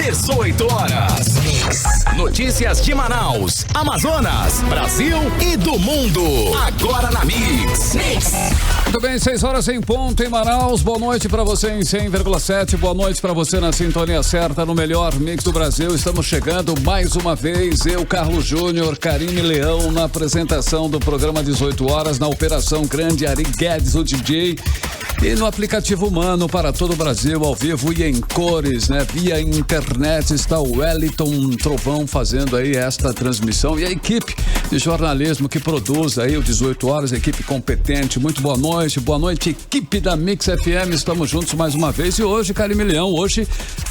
18 horas. Notícias de Manaus, Amazonas, Brasil e do mundo. Agora na Mix. Muito bem, 6 horas em ponto em Manaus. Boa noite pra você em 100,7. Boa noite pra você na sintonia certa no melhor mix do Brasil. Estamos chegando mais uma vez. Eu, Carlos Júnior, Karine Leão na apresentação do programa 18 horas, na operação grande Ari Guedes, o DJ. E no aplicativo Humano para todo o Brasil, ao vivo e em cores, né? Via internet está o Wellington Trovão fazendo aí esta transmissão. E a equipe de jornalismo que produz aí o 18 horas, equipe competente. Muito boa noite, equipe da Mix FM. Estamos juntos mais uma vez. E hoje, Karine Leão, hoje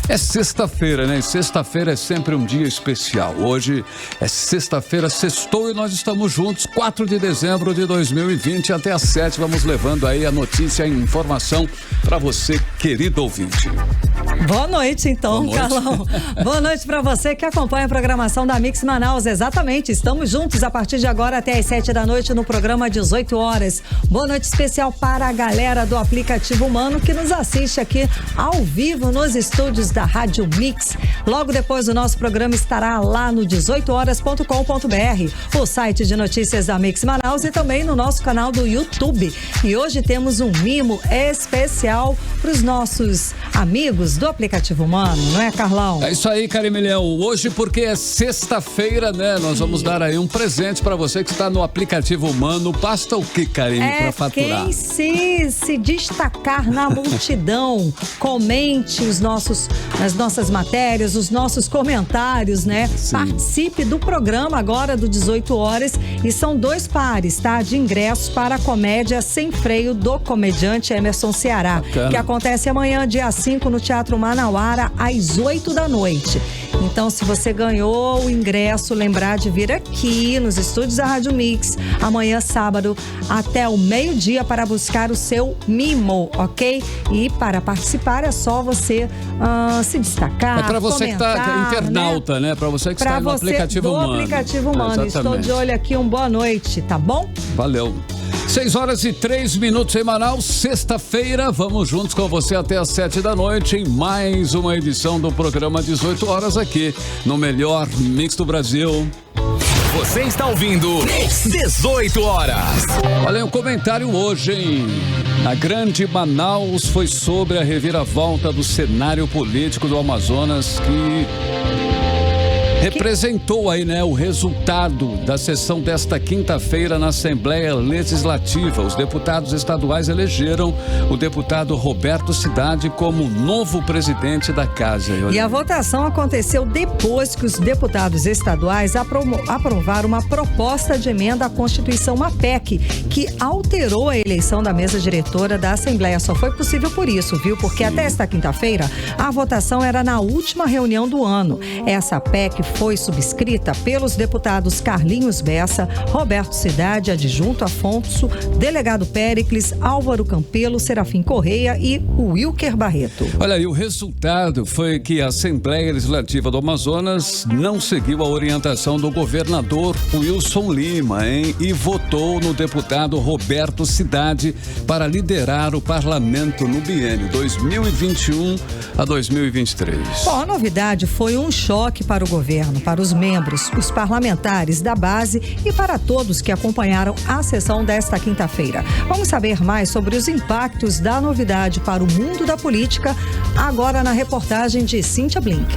é sexta-feira, né? E sexta-feira é sempre um dia especial. Hoje é sexta-feira, sextou e nós estamos juntos, 4 de dezembro de 2020 até às 7. Vamos levando aí a notícia e informação para você, querido ouvinte. Boa noite, então, boa noite. Carlão. Boa noite para você que acompanha a programação da Mix Manaus. Exatamente, estamos juntos a partir de agora até às 7 da noite no programa 18 horas. Boa noite especial para a galera do aplicativo Humano que nos assiste aqui ao vivo nos estúdios da Rádio Mix. Logo depois o nosso programa estará lá no 18horas.com.br, o site de notícias da Mix Manaus e também no nosso canal do YouTube. E hoje temos um mimo especial para os nossos amigos do aplicativo Humano, não é, Carlão? É isso aí, Karine Leão. Hoje, porque é sexta-feira, né? Nós vamos dar aí um presente para você que está no aplicativo Humano. Basta o que, Karine, para faturar? Quem se destacar na multidão, comente as nossas matérias, os nossos comentários, né? Sim. Participe do programa agora do 18 horas e são 2 pares, tá? De ingressos para a comédia Sem Freio do comediante Emerson Ceará, bacana, que acontece amanhã, dia 5, no Teatro Manauara, às 8 da noite. Então, se você ganhou o ingresso, lembrar de vir aqui nos estúdios da Rádio Mix, amanhã, sábado, até o meio-dia para buscar o seu mimo, ok? E para participar é só você se destacar, para você comentar, que está internauta, né? Para você que está no aplicativo Humano. Aplicativo Humano. Estou de olho aqui, boa noite, tá bom? Valeu. 6 horas e 3 minutos em Manaus, sexta-feira, vamos juntos com você até às 7 da noite em mais uma edição do programa 18 horas aqui no melhor mix do Brasil. Você está ouvindo 18 horas. Olha, um comentário hoje, hein? A grande Manaus foi sobre a reviravolta do cenário político do Amazonas que representou aí, né, o resultado da sessão desta quinta-feira na Assembleia Legislativa. Os deputados estaduais elegeram o deputado Roberto Cidade como novo presidente da casa. E a votação aconteceu depois que os deputados estaduais aprovaram uma proposta de emenda à Constituição, uma PEC, que alterou a eleição da mesa diretora da Assembleia. Só foi possível por isso, viu? Porque até esta quinta-feira a votação era na última reunião do ano. Essa PEC foi subscrita pelos deputados Carlinhos Bessa, Roberto Cidade, adjunto Afonso, delegado Péricles, Álvaro Campelo, Serafim Correia e Wilker Barreto. Olha aí, o resultado foi que a Assembleia Legislativa do Amazonas não seguiu a orientação do governador Wilson Lima, hein? E votou no deputado Roberto Cidade para liderar o parlamento no biênio 2021 a 2023. Bom, a novidade foi um choque para o governo, para os membros, os parlamentares da base e para todos que acompanharam a sessão desta quinta-feira. Vamos saber mais sobre os impactos da novidade para o mundo da política, agora na reportagem de Cíntia Blink.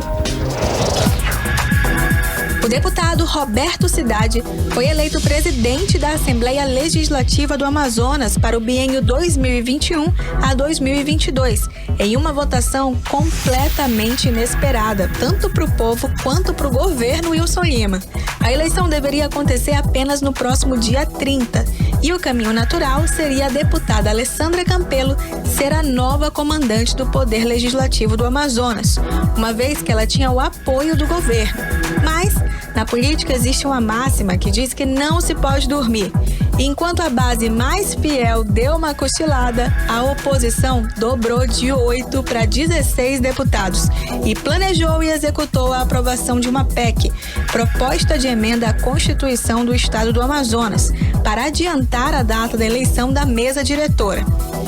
O deputado Roberto Cidade foi eleito presidente da Assembleia Legislativa do Amazonas para o biênio 2021 a 2022, em uma votação completamente inesperada, tanto para o povo quanto para o governo Wilson Lima. A eleição deveria acontecer apenas no próximo dia 30, e o caminho natural seria a deputada Alessandra Campelo ser a nova comandante do Poder Legislativo do Amazonas, uma vez que ela tinha o apoio do governo. Mas, na política existe uma máxima que diz que não se pode dormir. Enquanto a base mais fiel deu uma cochilada, a oposição dobrou de 8 para 16 deputados e planejou e executou a aprovação de uma PEC, proposta de emenda à Constituição do Estado do Amazonas, para adiantar a data da eleição da mesa diretora.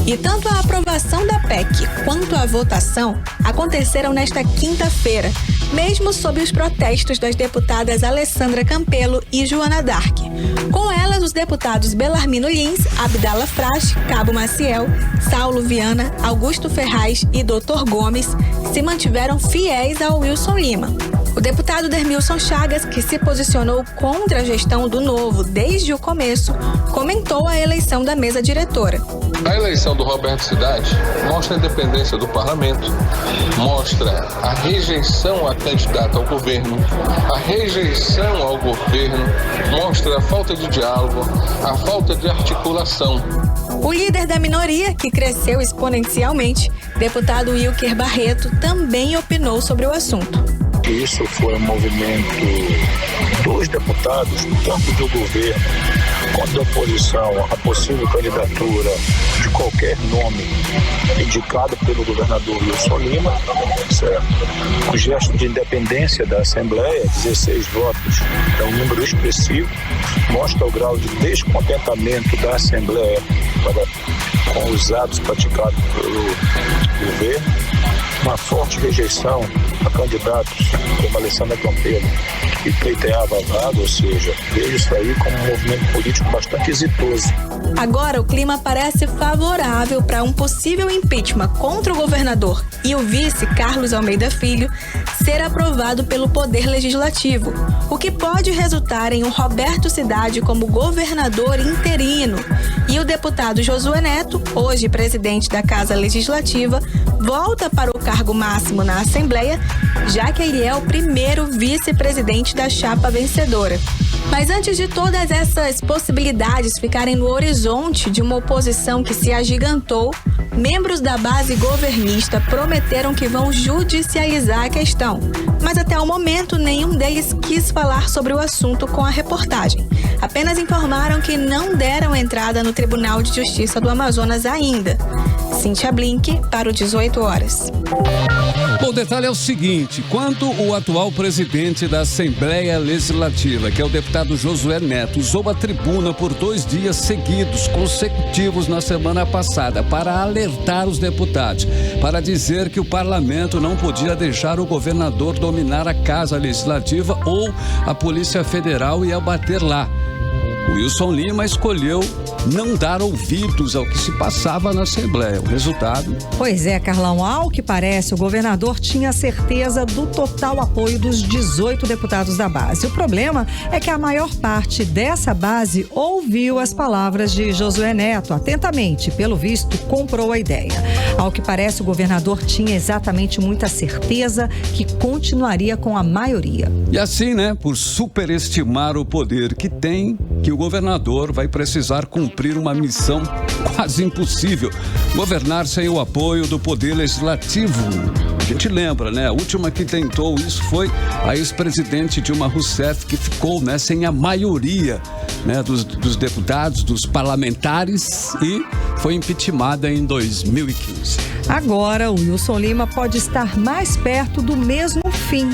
E tanto a aprovação da PEC quanto a votação aconteceram nesta quinta-feira, mesmo sob os protestos das deputadas Alessandra Campelo e Joana Dark. Com elas, os deputados Belarmino Lins, Abdala Frasch, Cabo Maciel, Saulo Viana, Augusto Ferraz e Dr. Gomes se mantiveram fiéis ao Wilson Lima. O deputado Dermilson Chagas, que se posicionou contra a gestão do Novo desde o começo, comentou a eleição da mesa diretora. A eleição do Roberto Cidade mostra a independência do parlamento, mostra a rejeição a candidato ao governo, a rejeição ao governo, mostra a falta de diálogo, a falta de articulação. O líder da minoria, que cresceu exponencialmente, deputado Wilker Barreto, também opinou sobre o assunto. Isso foi um movimento dos deputados, tanto do governo quanto da oposição, a possível candidatura de qualquer nome indicado pelo governador Wilson Lima, certo? O gesto de independência da Assembleia, 16 votos, é um número expressivo, mostra o grau de descontentamento da Assembleia com os atos praticados pelo governo, uma forte rejeição a candidatos como Alessandra Campelo e pleiteava vaga, ou seja, vejo isso aí como um movimento político bastante exitoso. Agora o clima parece favorável para um possível impeachment contra o governador e o vice Carlos Almeida Filho ser aprovado pelo Poder Legislativo, o que pode resultar em um Roberto Cidade como governador interino. E o deputado Josué Neto, hoje presidente da Casa Legislativa, volta para o cargo máximo na Assembleia, já que ele é o primeiro vice-presidente da chapa vencedora. Mas antes de todas essas possibilidades ficarem no horizonte de uma oposição que se agigantou, membros da base governista prometeram que vão judicializar a questão. Mas até o momento, nenhum deles quis falar sobre o assunto com a reportagem. Apenas informaram que não deram entrada no Tribunal de Justiça do Amazonas ainda. Cíntia Blink, para o 18 horas. Bom, o detalhe é o seguinte: quando o atual presidente da Assembleia Legislativa, que é o deputado Josué Neto, usou a tribuna por 2 dias seguidos, consecutivos na semana passada, para alertar os deputados, para dizer que o parlamento não podia deixar o governador dominar a Casa Legislativa ou a Polícia Federal ia bater lá. O Wilson Lima escolheu não dar ouvidos ao que se passava na Assembleia. O resultado... Pois é, Carlão, ao que parece, o governador tinha certeza do total apoio dos 18 deputados da base. O problema é que a maior parte dessa base ouviu as palavras de Josué Neto atentamente, pelo visto, comprou a ideia. Ao que parece, o governador tinha exatamente muita certeza que continuaria com a maioria. E assim, né, por superestimar o poder que tem, que o governador vai precisar cumprir uma missão quase impossível: governar sem o apoio do Poder Legislativo. A gente lembra, né? A última que tentou isso foi a ex-presidente Dilma Rousseff, que ficou, né, sem a maioria, né, dos deputados, dos parlamentares, e foi impeachmentada em 2015. Agora, o Wilson Lima pode estar mais perto do mesmo fim,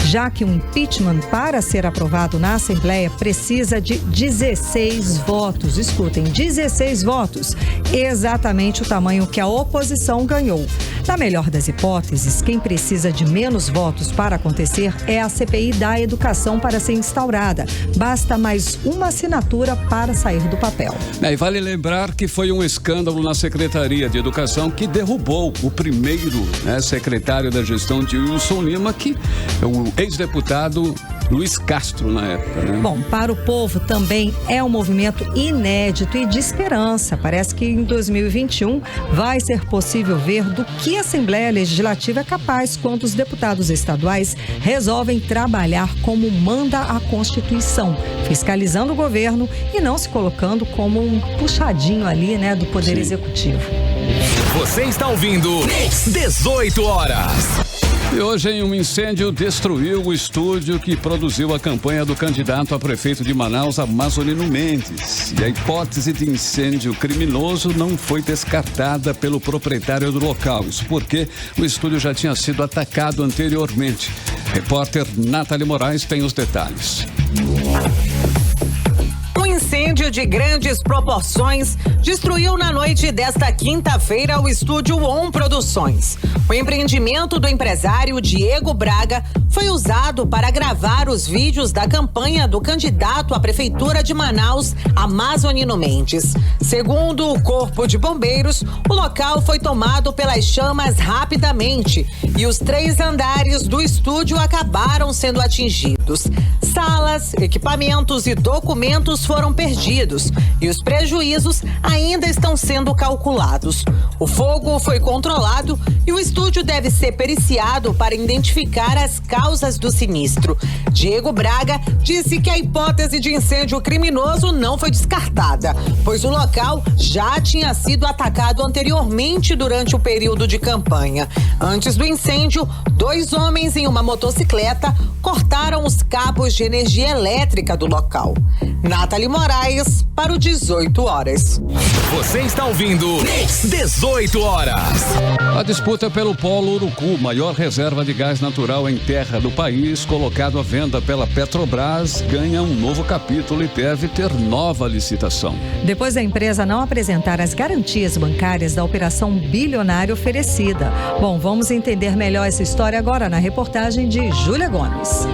já que o impeachment, para ser aprovado na Assembleia, precisa de 16 votos. Escutem, 16 votos, exatamente o tamanho que a oposição ganhou. Na melhor das hipóteses, quem precisa de menos votos para acontecer é a CPI da Educação para ser instaurada. Basta mais uma assinatura para sair do papel. E vale lembrar que foi um escândalo na Secretaria de Educação que derrubou o primeiro, né, secretário da gestão de Wilson Lima, que é o ex-deputado Luiz Castro na época, né? Bom, para o povo também é um movimento inédito e de esperança. Parece que em 2021 vai ser possível ver do que a Assembleia Legislativa é capaz quando os deputados estaduais resolvem trabalhar como manda a Constituição, fiscalizando o governo e não se colocando como um puxadinho ali, né, do Poder Executivo. Você está ouvindo 18 horas. E hoje, um incêndio destruiu o estúdio que produziu a campanha do candidato a prefeito de Manaus, Amazonino Mendes. E a hipótese de incêndio criminoso não foi descartada pelo proprietário do local. Isso porque o estúdio já tinha sido atacado anteriormente. Repórter Nathalie Moraes tem os detalhes. Um incêndio de grandes proporções destruiu na noite desta quinta-feira o estúdio ON Produções. O empreendimento do empresário Diego Braga foi usado para gravar os vídeos da campanha do candidato à prefeitura de Manaus, Amazonino Mendes. Segundo o Corpo de Bombeiros, o local foi tomado pelas chamas rapidamente e os 3 andares do estúdio acabaram sendo atingidos. Salas, equipamentos e documentos foram perdidos e os prejuízos ainda estão sendo calculados. O fogo foi controlado e o estúdio deve ser periciado para identificar as causas do sinistro. Diego Braga disse que a hipótese de incêndio criminoso não foi descartada, pois o local já tinha sido atacado anteriormente durante o período de campanha. Antes do incêndio, 2 homens em uma motocicleta cortaram os cabos de energia elétrica do local. Nathalie Moraes para o 18 horas. Você está ouvindo 18 horas. A disputa pelo Polo Urucu, maior reserva de gás natural em terra do país, colocado à venda pela Petrobras, ganha um novo capítulo e deve ter nova licitação. Depois da empresa não apresentar as garantias bancárias da operação bilionária oferecida. Bom, vamos entender melhor essa história agora na reportagem de Júlia Gomes.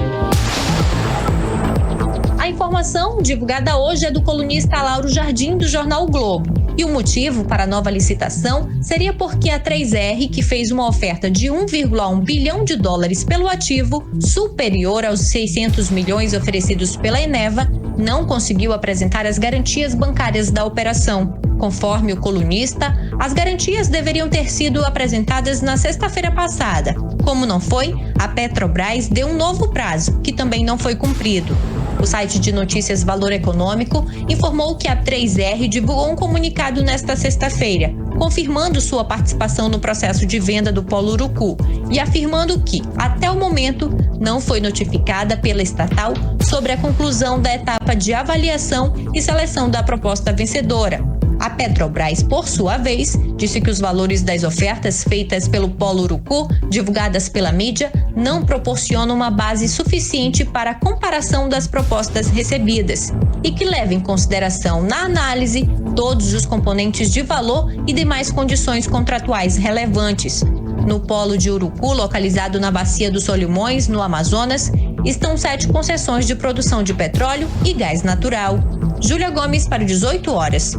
A informação divulgada hoje é do colunista Lauro Jardim, do jornal o Globo. E o motivo para a nova licitação seria porque a 3R, que fez uma oferta de 1,1 bilhão de dólares pelo ativo, superior aos 600 milhões oferecidos pela Eneva, não conseguiu apresentar as garantias bancárias da operação. Conforme o colunista, as garantias deveriam ter sido apresentadas na sexta-feira passada. Como não foi, a Petrobras deu um novo prazo, que também não foi cumprido. O site de notícias Valor Econômico informou que a 3R divulgou um comunicado nesta sexta-feira, confirmando sua participação no processo de venda do Polo Urucu e afirmando que, até o momento, não foi notificada pela estatal sobre a conclusão da etapa de avaliação e seleção da proposta vencedora. A Petrobras, por sua vez, disse que os valores das ofertas feitas pelo Polo Urucu, divulgadas pela mídia, não proporcionam uma base suficiente para a comparação das propostas recebidas e que leva em consideração na análise todos os componentes de valor e demais condições contratuais relevantes. No polo de Urucu, localizado na Bacia dos Solimões, no Amazonas, estão 7 concessões de produção de petróleo e gás natural. Júlia Gomes para 18 horas.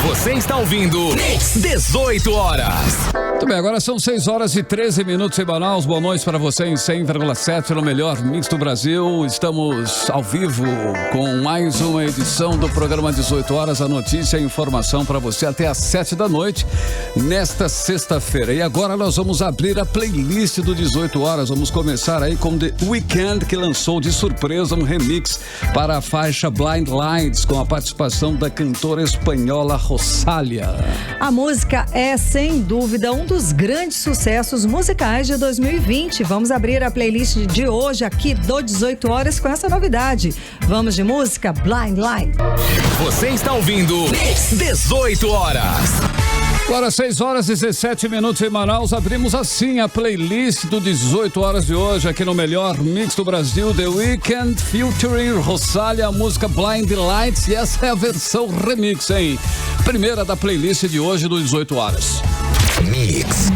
Você está ouvindo 18 horas. Muito bem, agora são 6 horas e 13 minutos em Manaus. Boa noite para você em 100,7 no melhor mix do Brasil. Estamos ao vivo com mais uma edição do programa 18 horas. A notícia e a informação para você até às 7 da noite nesta sexta-feira. E agora nós vamos abrir a playlist do 18 horas. Vamos começar aí com The Weeknd, que lançou de surpresa um remix para a faixa Blind Lights com a participação da cantora espanhola Rosalía. A música é, sem dúvida, um dos grandes sucessos musicais de 2020. Vamos abrir a playlist de hoje aqui do 18 horas com essa novidade. Vamos de música Blind Light. Você está ouvindo 18 horas. Agora 6 horas e 17 minutos em Manaus. Abrimos assim a playlist do 18 horas de hoje aqui no melhor mix do Brasil. The Weeknd featuring Rosalía, a música Blind Lights, e essa é a versão remix, hein? Primeira da playlist de hoje do 18 horas. Mix.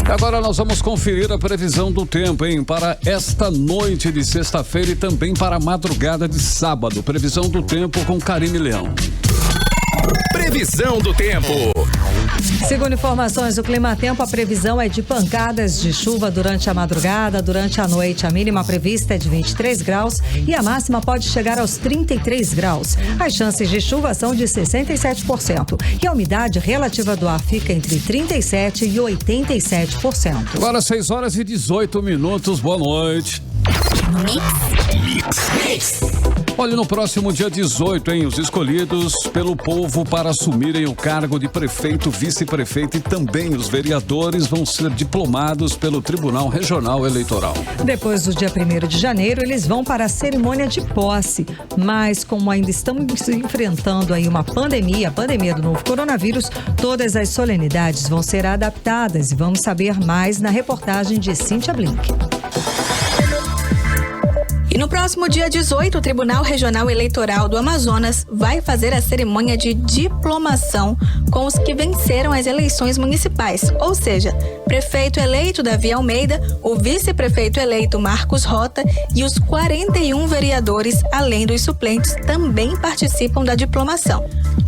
Agora nós vamos conferir a previsão do tempo, hein? Para esta noite de sexta-feira e também para a madrugada de sábado. Previsão do tempo com Karine Leão. Previsão do tempo. Segundo informações do Climatempo, a previsão é de pancadas de chuva durante a madrugada, durante a noite. A mínima prevista é de 23 graus e a máxima pode chegar aos 33 graus. As chances de chuva são de 67% e a umidade relativa do ar fica entre 37% e 87%. Agora 6 horas e 18 minutos. Boa noite. Mix. Olha, no próximo dia 18, os escolhidos pelo povo para assumirem o cargo de prefeito, vice-prefeito e também os vereadores vão ser diplomados pelo Tribunal Regional Eleitoral. Depois do dia 1º de janeiro, eles vão para a cerimônia de posse. Mas como ainda estamos enfrentando aí uma pandemia, a pandemia do novo coronavírus, todas as solenidades vão ser adaptadas e vamos saber mais na reportagem de Cíntia Blink. E no próximo dia 18, o Tribunal Regional Eleitoral do Amazonas vai fazer a cerimônia de diplomação com os que venceram as eleições municipais, ou seja, prefeito eleito Davi Almeida, o vice-prefeito eleito Marcos Rota e os 41 vereadores, além dos suplentes, também participam da diplomação.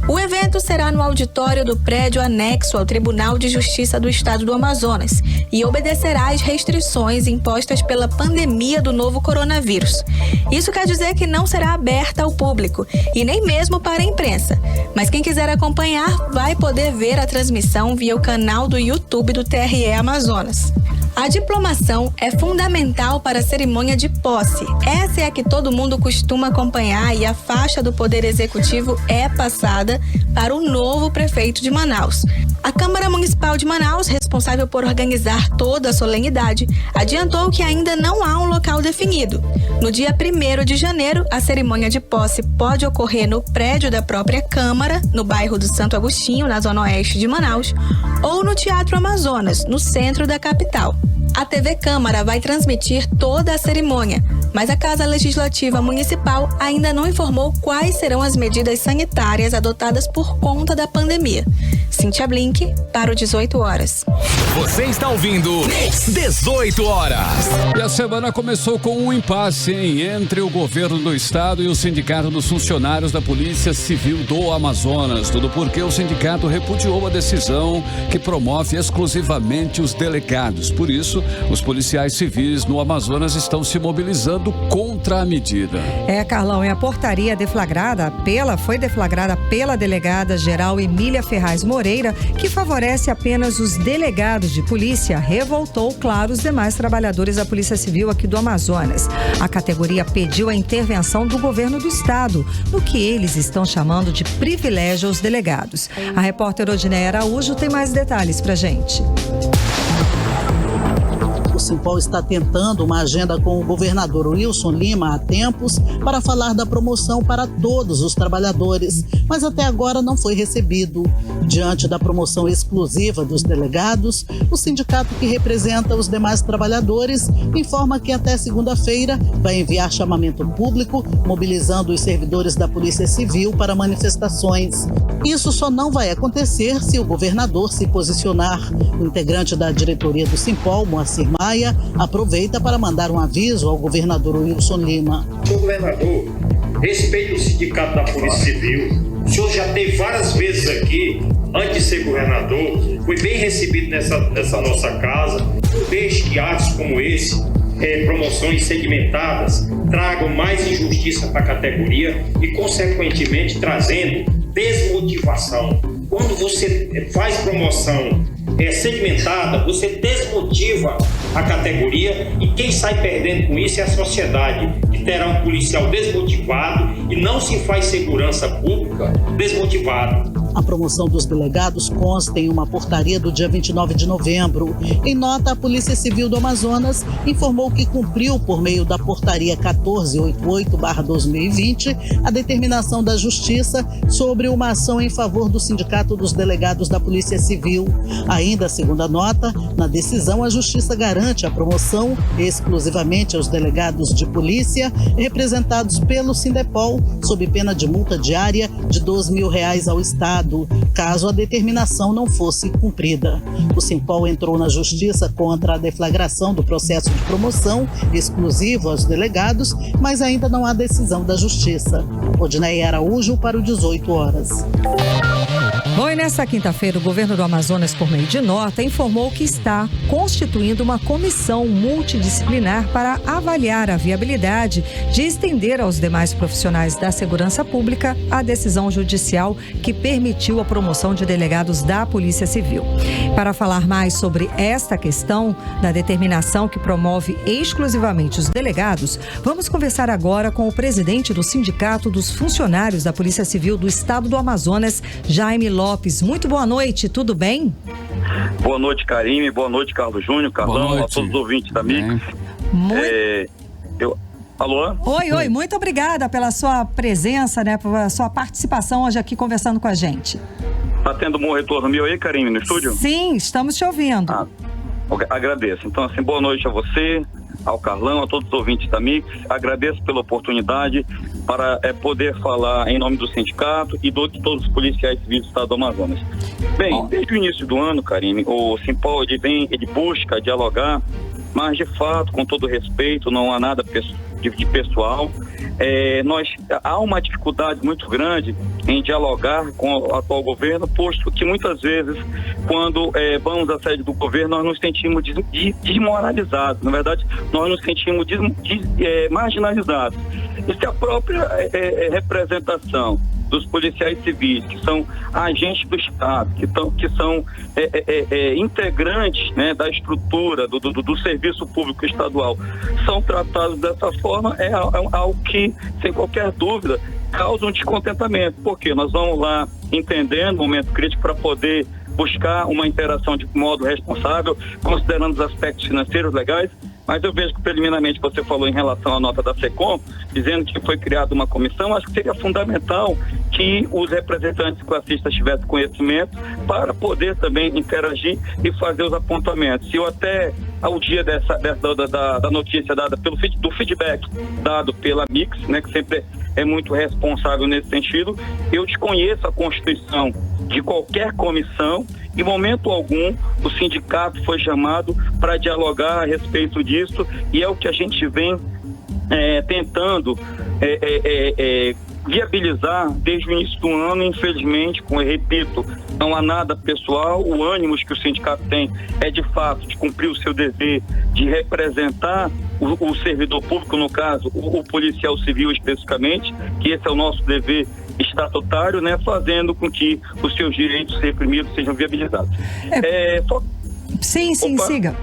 O evento será no auditório do prédio anexo ao Tribunal de Justiça do Estado do Amazonas e obedecerá às restrições impostas pela pandemia do novo coronavírus. Isso quer dizer que não será aberta ao público e nem mesmo para a imprensa. Mas quem quiser acompanhar vai poder ver a transmissão via o canal do YouTube do TRE Amazonas. A diplomação é fundamental para a cerimônia de posse. Essa é a que todo mundo costuma acompanhar e a faixa do Poder Executivo é passada para o novo prefeito de Manaus. A Câmara Municipal de Manaus, responsável por organizar toda a solenidade, adiantou que ainda não há um local definido. No dia 1º de janeiro, a cerimônia de posse pode ocorrer no prédio da própria Câmara, no bairro do Santo Agostinho, na zona oeste de Manaus, ou no Teatro Amazonas, no centro da capital. A TV Câmara vai transmitir toda a cerimônia, mas a Casa Legislativa Municipal ainda não informou quais serão as medidas sanitárias adotadas por conta da pandemia. Cíntia Blink, para o 18 horas. Você está ouvindo 18 horas. E a semana começou com um impasse entre o governo do estado e o Sindicato dos Funcionários da Polícia Civil do Amazonas. Tudo porque o sindicato repudiou a decisão que promove exclusivamente os delegados. Por isso, os policiais civis no Amazonas estão se mobilizando contra a medida. Carlão, a portaria foi deflagrada pela delegada geral Emília Ferraz Moreira, que favorece apenas os delegados de polícia, revoltou, claro, os demais trabalhadores da Polícia Civil aqui do Amazonas. A categoria pediu a intervenção do governo do estado, no que eles estão chamando de privilégio aos delegados. A repórter Odineia Araújo tem mais detalhes pra gente. O Simpol está tentando uma agenda com o governador Wilson Lima há tempos para falar da promoção para todos os trabalhadores, mas até agora não foi recebido. Diante da promoção exclusiva dos delegados, o sindicato que representa os demais trabalhadores informa que até segunda-feira vai enviar chamamento público, mobilizando os servidores da Polícia Civil para manifestações. Isso só não vai acontecer se o governador se posicionar. O integrante da diretoria do Simpol, Moacir Maia, aproveita para mandar um aviso ao governador Wilson Lima. Senhor governador, respeite o sindicato da Polícia Civil. O senhor já teve várias vezes aqui, antes de ser governador, foi bem recebido nessa nossa casa. Não deixe que atos como esse, promoções segmentadas, tragam mais injustiça para a categoria e, consequentemente, trazendo desmotivação. Quando você faz promoção segmentada, você desmotiva a categoria e quem sai perdendo com isso é a sociedade, que terá um policial desmotivado e não se faz segurança pública desmotivado. A promoção dos delegados consta em uma portaria do dia 29 de novembro. Em nota, a Polícia Civil do Amazonas informou que cumpriu, por meio da portaria 1488/2020, a determinação da Justiça sobre uma ação em favor do Sindicato dos Delegados da Polícia Civil. Ainda, segundo a nota, na decisão a Justiça garante a promoção exclusivamente aos delegados de polícia representados pelo Sindepol, sob pena de multa diária de R$12 mil ao Estado, caso a determinação não fosse cumprida. O Simpol entrou na Justiça contra a deflagração do processo de promoção exclusivo aos delegados, mas ainda não há decisão da Justiça. Odineia Araújo para o 18 horas. Bom, e nesta quinta-feira, o governo do Amazonas, por meio de nota, informou que está constituindo uma comissão multidisciplinar para avaliar a viabilidade de estender aos demais profissionais da segurança pública a decisão judicial que permitiu a promoção de delegados da Polícia Civil. Para falar mais sobre esta questão da determinação que promove exclusivamente os delegados, vamos conversar agora com o presidente do Sindicato dos Funcionários da Polícia Civil do Estado do Amazonas, Jaime Lopes. Muito boa noite, tudo bem? Boa noite, Karine. Boa noite, Carlos Júnior, Carlão, a todos os ouvintes da Mix. Alô? Oi, muito obrigada pela sua presença, né, pela sua participação hoje aqui conversando com a gente. Tá tendo um bom retorno meu aí, Karine, no estúdio? Sim, estamos te ouvindo. Agradeço. Então, assim, boa noite a você, ao Carlão, a todos os ouvintes da Mix. Agradeço pela oportunidade para poder falar em nome do sindicato e de todos os policiais civis do estado do Amazonas. Bem, desde o início do ano, Karine, o Simpol ele busca dialogar, mas de fato, com todo respeito, não há nada de pessoal. Há uma dificuldade muito grande em dialogar com o atual governo, posto que muitas vezes, quando vamos à sede do governo, nós nos sentimos desmoralizados. Na verdade, nós nos sentimos marginalizados. E se a própria representação dos policiais civis, que são agentes do Estado, que são integrantes, né, da estrutura do serviço público estadual, são tratados dessa forma, é algo que, sem qualquer dúvida, causa um descontentamento, porque nós vamos lá entendendo o momento crítico para poder buscar uma interação de modo responsável, considerando os aspectos financeiros legais. Mas eu vejo que preliminarmente você falou em relação à nota da SECOM, dizendo que foi criada uma comissão. Acho que seria fundamental que os representantes classistas tivessem conhecimento para poder também interagir e fazer os apontamentos. E eu até, ao dia da notícia dada do feedback dado pela Mix, né, que sempre é muito responsável nesse sentido, eu desconheço a constituição de qualquer comissão. Em momento algum, o sindicato foi chamado para dialogar a respeito disso, e é o que a gente vem tentando viabilizar desde o início do ano. Infelizmente, repito, não há nada pessoal. O ânimo que o sindicato tem é, de fato, de cumprir o seu dever de representar o servidor público, no caso, o policial civil especificamente, que esse é o nosso dever estatutário, né, fazendo com que os seus direitos reprimidos sejam viabilizados. Sim, siga.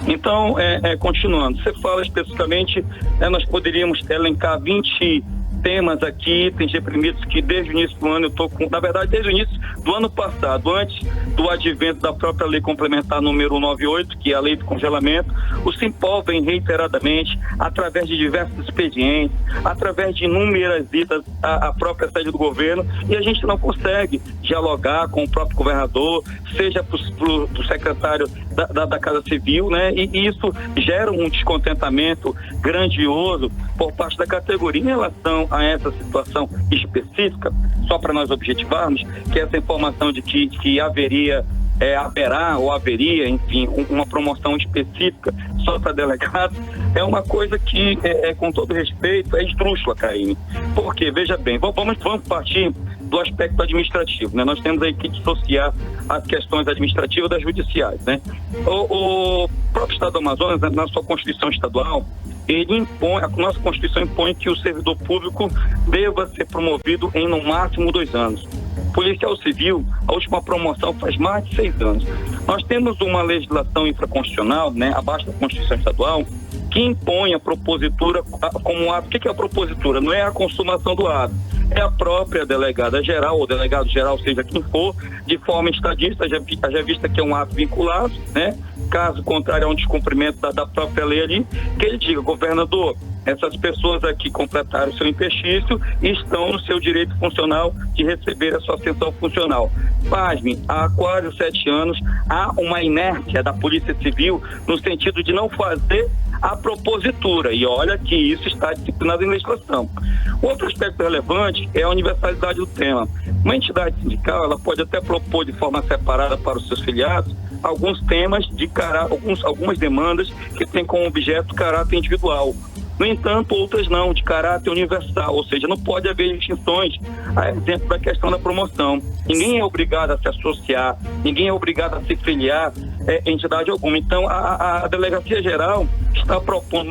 Então, continuando, você fala especificamente, nós poderíamos elencar 20 temas aqui, itens reprimidos, que desde o início do ano eu estou com, na verdade, desde o início do ano passado, antes do advento da própria lei complementar número 198, que é a lei do congelamento, o Simpol vem reiteradamente, através de diversos expedientes, através de inúmeras idas à própria sede do governo, e a gente não consegue dialogar com o próprio governador, seja para o secretário da Casa Civil, né? E isso gera um descontentamento grandioso por parte da categoria em relação a essa situação específica, só para nós objetivarmos, que essa informação de que haveria, enfim, uma promoção específica só para delegados, é uma coisa que, com todo respeito, é esdrúxula, Karine. Porque, veja bem, vamos partir do aspecto administrativo, né? Nós temos aí que dissociar as questões administrativas das judiciais, né? O próprio Estado do Amazonas, na sua Constituição Estadual, a nossa Constituição impõe que o servidor público deva ser promovido em no máximo 2 anos. Policial Civil, a última promoção faz mais de 6 anos. Nós temos uma legislação infraconstitucional, né, abaixo da Constituição Estadual, que impõe a propositura como ato. O que é a propositura? Não é a consumação do ato, é a própria delegada geral ou delegado geral, seja quem for, de forma estadista, já vista que é um ato vinculado, né? Caso contrário a um descumprimento da própria lei ali, que ele diga: governador, essas pessoas aqui completaram o seu interstício e estão no seu direito funcional de receber a sua ascensão funcional. Pasme, há quase 7 anos há uma inércia da Polícia Civil no sentido de não fazer a propositura, e olha que isso está disciplinado em legislação. Outro aspecto relevante é a universalidade do tema. Uma entidade sindical, ela pode até propor de forma separada para os seus filiados alguns temas algumas demandas que têm como objeto caráter individual. No entanto, outras não, de caráter universal, ou seja, não pode haver distinções, a exemplo da questão da promoção. Ninguém é obrigado a se associar, ninguém é obrigado a se filiar a entidade alguma. Então, a Delegacia Geral está propondo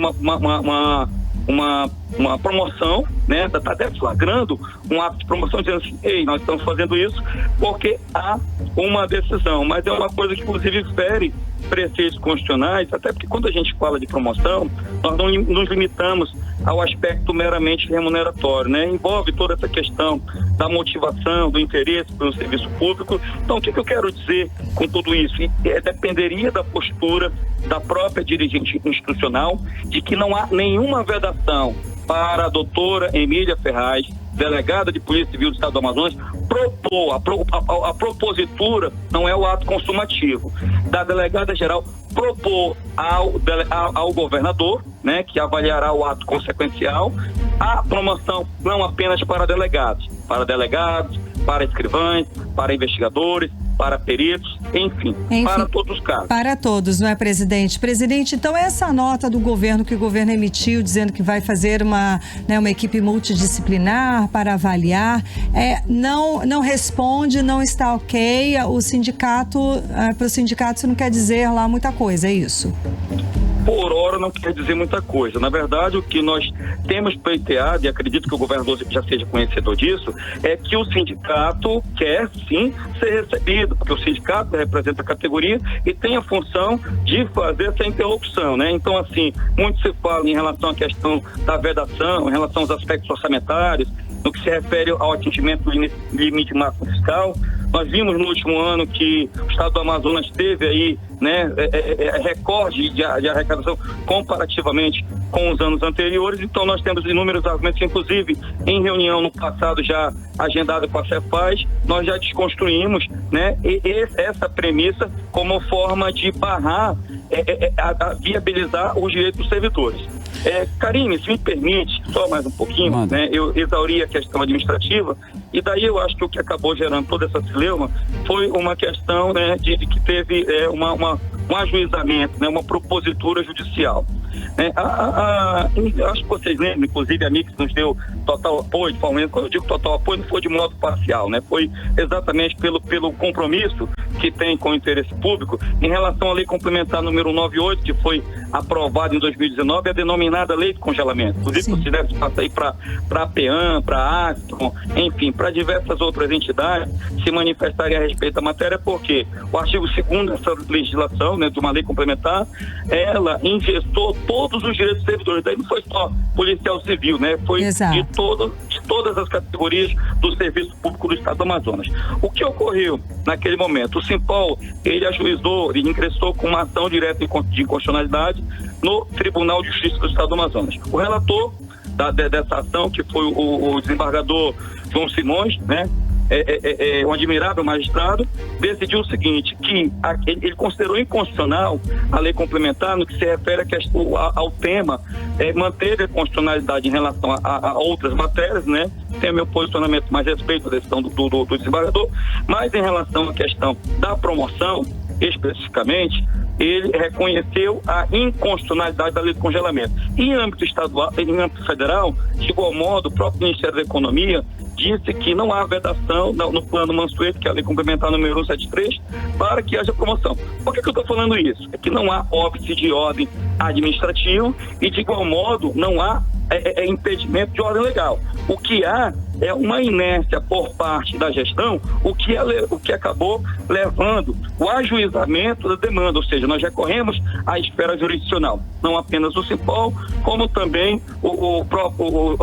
uma promoção, né? Está deflagrando um ato de promoção dizendo assim, ei, nós estamos fazendo isso porque há uma decisão, mas é uma coisa que inclusive fere preceitos constitucionais, até porque quando a gente fala de promoção, nós não nos limitamos ao aspecto meramente remuneratório, né? Envolve toda essa questão da motivação, do interesse pelo serviço público. Então, o que eu quero dizer com tudo isso? Dependeria da postura da própria dirigente institucional, de que não há nenhuma vedação para a doutora Emília Ferraz, delegada de Polícia Civil do Estado do Amazonas, propor, a propositura não é o ato consumativo, da delegada geral propor ao governador, né, que avaliará o ato consequencial, a promoção não apenas para delegados, para escrivães, para investigadores, para peritos, enfim, para todos os casos. Para todos, não é, presidente? Presidente, então essa nota do governo que o governo emitiu, dizendo que vai fazer uma equipe multidisciplinar para avaliar, não responde, não está ok, o sindicato, para o sindicato isso não quer dizer lá muita coisa, é isso? Por hora não quer dizer muita coisa. Na verdade, o que nós temos pleiteado, e acredito que o governador já seja conhecedor disso, é que o sindicato quer sim ser recebido, porque o sindicato representa a categoria e tem a função de fazer essa interlocução, né? Então, assim, muito se fala em relação à questão da vedação, em relação aos aspectos orçamentários, no que se refere ao atingimento do limite máximo fiscal. Nós vimos no último ano que o Estado do Amazonas teve aí, né, recorde de arrecadação comparativamente com os anos anteriores. Então nós temos inúmeros argumentos, inclusive em reunião no passado já agendada com a Cefaz, nós já desconstruímos, né, essa premissa como forma de barrar, viabilizar os direitos dos servidores. Karine, se me permite, só mais um pouquinho, né, eu exauri a questão administrativa e daí eu acho que o que acabou gerando toda essa celeuma foi uma questão, né, de que teve um ajuizamento, né, uma propositura judicial. Acho que vocês lembram, inclusive a Mix nos deu total apoio, quando eu digo total apoio não foi de modo parcial, né? Foi exatamente pelo compromisso que tem com o interesse público em relação à lei complementar número 198, que foi aprovada em 2019, a denominada lei de congelamento. Inclusive, você deve passar aí para a PEAM, para a Acton, enfim, para diversas outras entidades se manifestarem a respeito da matéria, porque o artigo 2º dessa legislação, né, de uma lei complementar, ela ingestou todos os direitos dos servidores. Daí não foi só policial civil, né? Foi de todas as categorias do serviço público do Estado do Amazonas. O que ocorreu naquele momento? O Simpol, ele ajuizou, ele ingressou com uma ação direta de inconstitucionalidade no Tribunal de Justiça do Estado do Amazonas. O relator dessa ação, que foi o desembargador João Simões, né? Um admirável magistrado, decidiu o seguinte, que ele considerou inconstitucional a lei complementar no que se refere ao tema, manteve a constitucionalidade em relação a outras matérias, né? Tem o meu posicionamento mais respeito à decisão do desembargador, mas em relação à questão da promoção, especificamente, ele reconheceu a inconstitucionalidade da lei de congelamento. Em âmbito estadual, em âmbito federal, de igual modo, o próprio Ministério da Economia disse que não há vedação no plano Mansueto, que é a lei complementar número 173, para que haja promoção. Por que eu estou falando isso? É que não há óbice de ordem administrativo e, de igual modo, não há impedimento de ordem legal. O que há é uma inércia por parte da gestão, o que acabou levando o ajuizamento da demanda, ou seja, nós recorremos à esfera jurisdicional, não apenas o Simpol, como também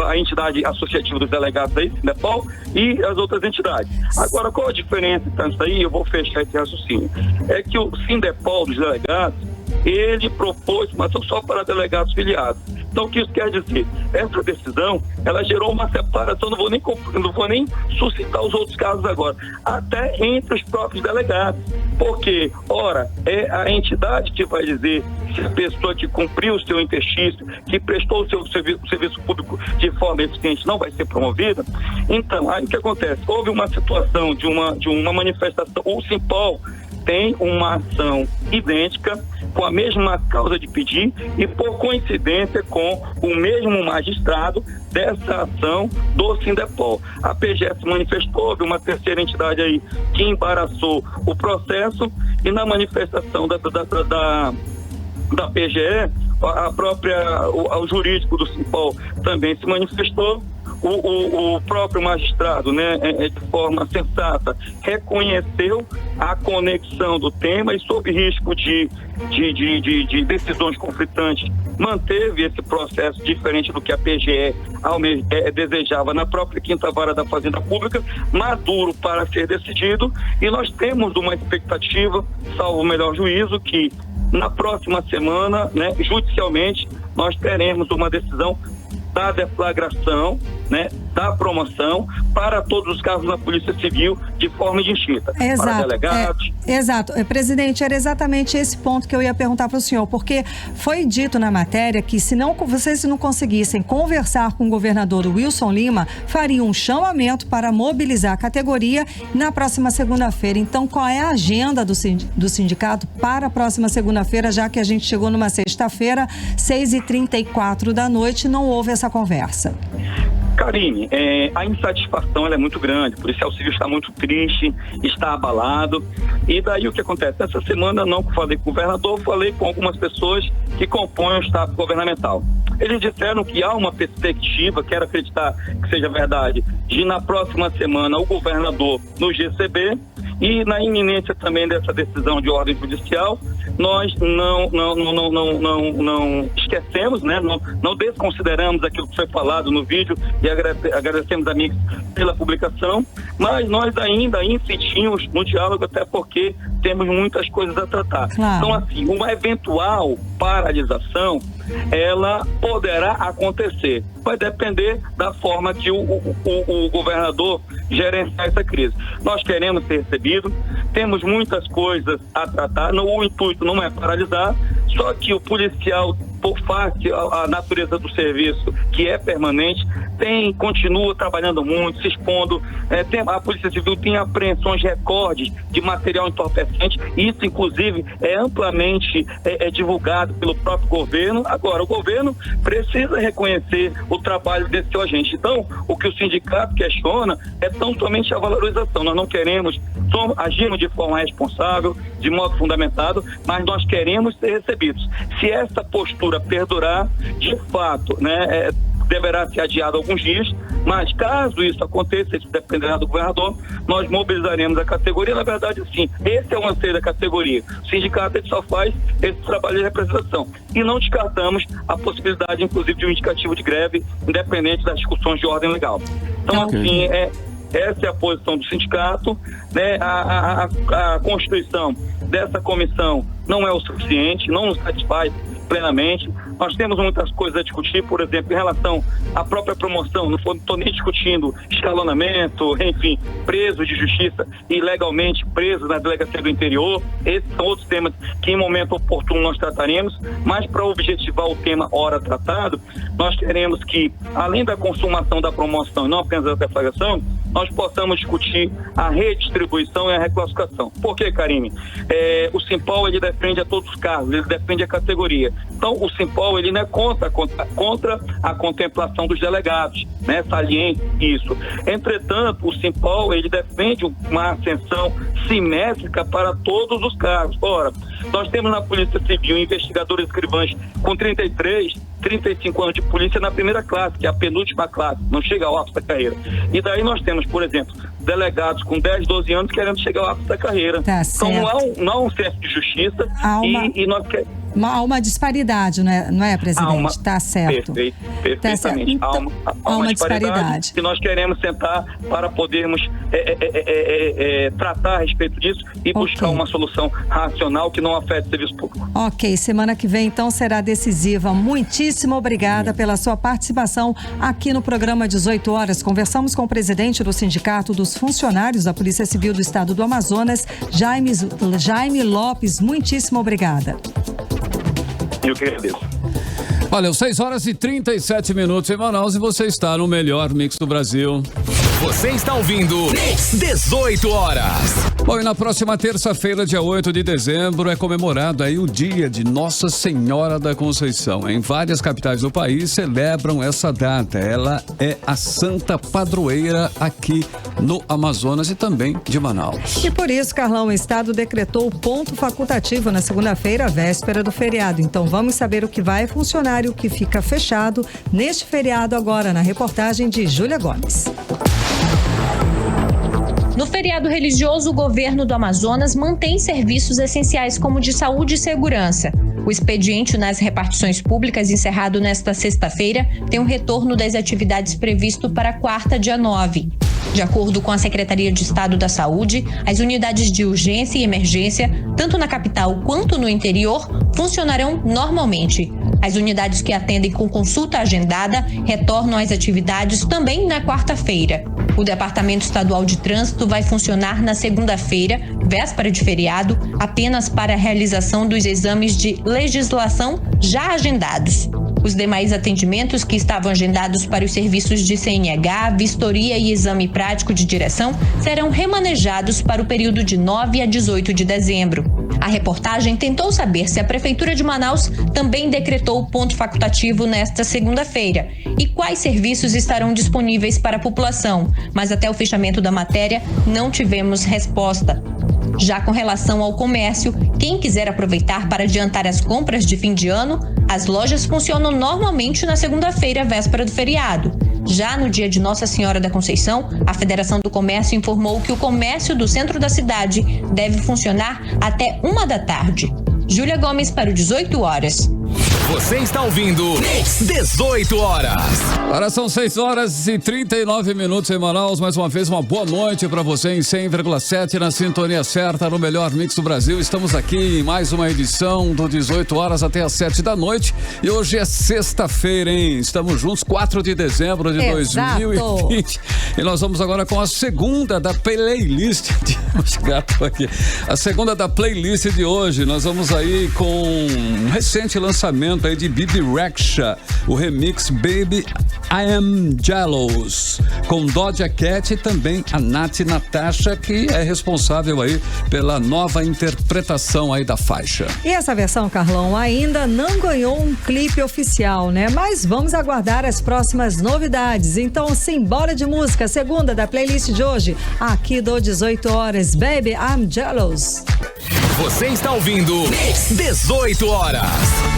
a entidade associativa dos delegados aí, Sindepol, e as outras entidades. Agora, qual a diferença então disso aí? Eu vou fechar esse raciocínio. É que o Sindepol dos delegados, ele propôs uma ação só para delegados filiados. Então, o que isso quer dizer? Essa decisão, ela gerou uma separação, não vou nem suscitar os outros casos agora, até entre os próprios delegados. Porque, ora, é a entidade que vai dizer se a pessoa que cumpriu o seu interstício, que prestou o seu serviço público de forma eficiente, não vai ser promovida. Então, aí o que acontece? Houve uma situação de uma manifestação, o Simpol tem uma ação idêntica com a mesma causa de pedir e por coincidência com o mesmo magistrado dessa ação do Sindepol. A PGE se manifestou, houve uma terceira entidade aí que embaraçou o processo e na manifestação da PGE, o jurídico do Simpol também se manifestou. O próprio magistrado, né, de forma sensata, reconheceu a conexão do tema e, sob risco de decisões conflitantes, manteve esse processo diferente do que a PGE desejava na própria Quinta Vara da Fazenda Pública, maduro para ser decidido, e nós temos uma expectativa, salvo o melhor juízo, que na próxima semana, né, judicialmente, nós teremos uma decisão da deflagração, né, da promoção para todos os casos na Polícia Civil de forma indistinta. Exato. Para delegados. Exato. Presidente, era exatamente esse ponto que eu ia perguntar para o senhor, porque foi dito na matéria que se vocês não conseguissem conversar com o governador Wilson Lima, fariam um chamamento para mobilizar a categoria na próxima segunda-feira. Então, qual é a agenda do sindicato para a próxima segunda-feira, já que a gente chegou numa sexta-feira, 6h34 da noite, não houve essa conversa? Karine, a insatisfação ela é muito grande, o policial civil está muito triste, está abalado, e daí o que acontece? Essa semana não falei com o governador, falei com algumas pessoas que compõem o staff governamental. Eles disseram que há uma perspectiva, quero acreditar que seja verdade, de na próxima semana o governador nos receber, e na iminência também dessa decisão de ordem judicial, nós não esquecemos, né? Não desconsideramos aquilo que foi falado no vídeo e agradecemos a Mix pela publicação, mas nós ainda insistimos no diálogo, até porque temos muitas coisas a tratar. Claro. Então, assim, uma eventual paralisação, ela poderá acontecer. Vai depender da forma que o governador gerenciar essa crise. Nós queremos ser recebidos, temos muitas coisas a tratar, o intuito não é paralisar, só que o policial, por face a natureza do serviço, que é permanente, continua trabalhando muito, se expondo. A Polícia Civil tem apreensões recordes de material entorpecente, e isso, inclusive, é amplamente divulgado pelo próprio governo. Agora, o governo precisa reconhecer o trabalho desse seu agente. Então, o que o sindicato questiona é tão somente a valorização. Nós não queremos, agimos de forma responsável, de modo fundamentado, mas nós queremos ser recebidos. Se essa postura perdurar, de fato, né, deverá ser adiado alguns dias, mas caso isso aconteça, isso dependerá do governador, nós mobilizaremos a categoria. Na verdade, sim, esse é o anseio da categoria. O sindicato ele só faz esse trabalho de representação. E não descartamos a possibilidade, inclusive, de um indicativo de greve, independente das discussões de ordem legal. Então, assim, essa é a posição do sindicato, né? A constituição dessa comissão não é o suficiente, não nos satisfaz plenamente. Nós temos muitas coisas a discutir, por exemplo, em relação à própria promoção. Não estou nem discutindo escalonamento, enfim, presos de justiça ilegalmente presos na delegacia do interior. Esses são outros temas que em momento oportuno nós trataremos, mas para objetivar o tema ora tratado, nós queremos que, além da consumação da promoção e não apenas da deflagração, nós possamos discutir a redistribuição e a reclassificação. Por quê, Karine? O Simpol, ele defende a todos os cargos, ele defende a categoria. Então, o Simpol, ele não é contra a contemplação dos delegados, né? Saliente isso. Entretanto, o Simpol, ele defende uma ascensão simétrica para todos os cargos. Ora, nós temos na Polícia Civil investigadores escrivães com 35 anos de polícia na primeira classe, que é a penúltima classe, não chega ao ápice da carreira. E daí nós temos, por exemplo, delegados com 10, 12 anos querendo chegar ao ápice da carreira. Tá, então não há um senso de justiça e nós queremos... Há uma disparidade, não é, presidente? Está certo. Perfeitamente. Tá certo. Então, há uma disparidade que nós queremos sentar para podermos tratar a respeito disso e buscar uma solução racional que não afete o serviço público. Ok, semana que vem então será decisiva. Muitíssimo obrigada pela sua participação aqui no programa 18 horas. Conversamos com o presidente do Sindicato dos Funcionários da Polícia Civil do Estado do Amazonas, Jaime Lopes. Muitíssimo obrigada. Eu que agradeço. Olha, 6h37 em Manaus e você está no melhor mix do Brasil. Você está ouvindo Mix 18 horas. Bom, e na próxima terça-feira, dia 8 de dezembro, é comemorado aí o dia de Nossa Senhora da Conceição. Em várias capitais do país celebram essa data. Ela é a santa padroeira aqui no Amazonas e também de Manaus. E por isso, Carlão, o estado decretou o ponto facultativo na segunda-feira, véspera do feriado. Então vamos saber o que vai funcionar e o que fica fechado neste feriado agora, na reportagem de Júlia Gomes. No feriado religioso, o governo do Amazonas mantém serviços essenciais como de saúde e segurança. O expediente nas repartições públicas, encerrado nesta sexta-feira, tem um retorno das atividades previsto para quarta, dia 9. De acordo com a Secretaria de Estado da Saúde, as unidades de urgência e emergência, tanto na capital quanto no interior, funcionarão normalmente. As unidades que atendem com consulta agendada retornam às atividades também na quarta-feira. O Departamento Estadual de Trânsito vai funcionar na segunda-feira, véspera de feriado, apenas para a realização dos exames de legislação já agendados. Os demais atendimentos que estavam agendados para os serviços de CNH, vistoria e exame prático de direção serão remanejados para o período de 9 a 18 de dezembro. A reportagem tentou saber se a Prefeitura de Manaus também decretou o ponto facultativo nesta segunda-feira e quais serviços estarão disponíveis para a população, mas até o fechamento da matéria não tivemos resposta. Já com relação ao comércio, quem quiser aproveitar para adiantar as compras de fim de ano, as lojas funcionam normalmente na segunda-feira, véspera do feriado. Já no dia de Nossa Senhora da Conceição, a Federação do Comércio informou que o comércio do centro da cidade deve funcionar até 1 da tarde. Júlia Gomes para o 18 horas. Você está ouvindo 18 horas. Agora são 6 horas e 39 minutos em Manaus. Mais uma vez, uma boa noite para você em 100,7 na sintonia certa, no melhor mix do Brasil. Estamos aqui em mais uma edição do 18 horas até as 7 da noite. E hoje é sexta-feira, hein? Estamos juntos, 4 de dezembro de 2020. E nós vamos agora com a segunda da playlist de hoje. A segunda da playlist de hoje. Nós vamos aí com um recente lançamento aí de Bibi Rexha, o remix Baby I Am Jealous, com Doja Cat e também a Nath Natasha, que é responsável aí pela nova interpretação aí da faixa. E essa versão, Carlão, ainda não ganhou um clipe oficial, né? Mas vamos aguardar as próximas novidades. Então, simbora de música, segunda da playlist de hoje, aqui do 18 horas, Baby I'm Jealous. Você está ouvindo 18 horas.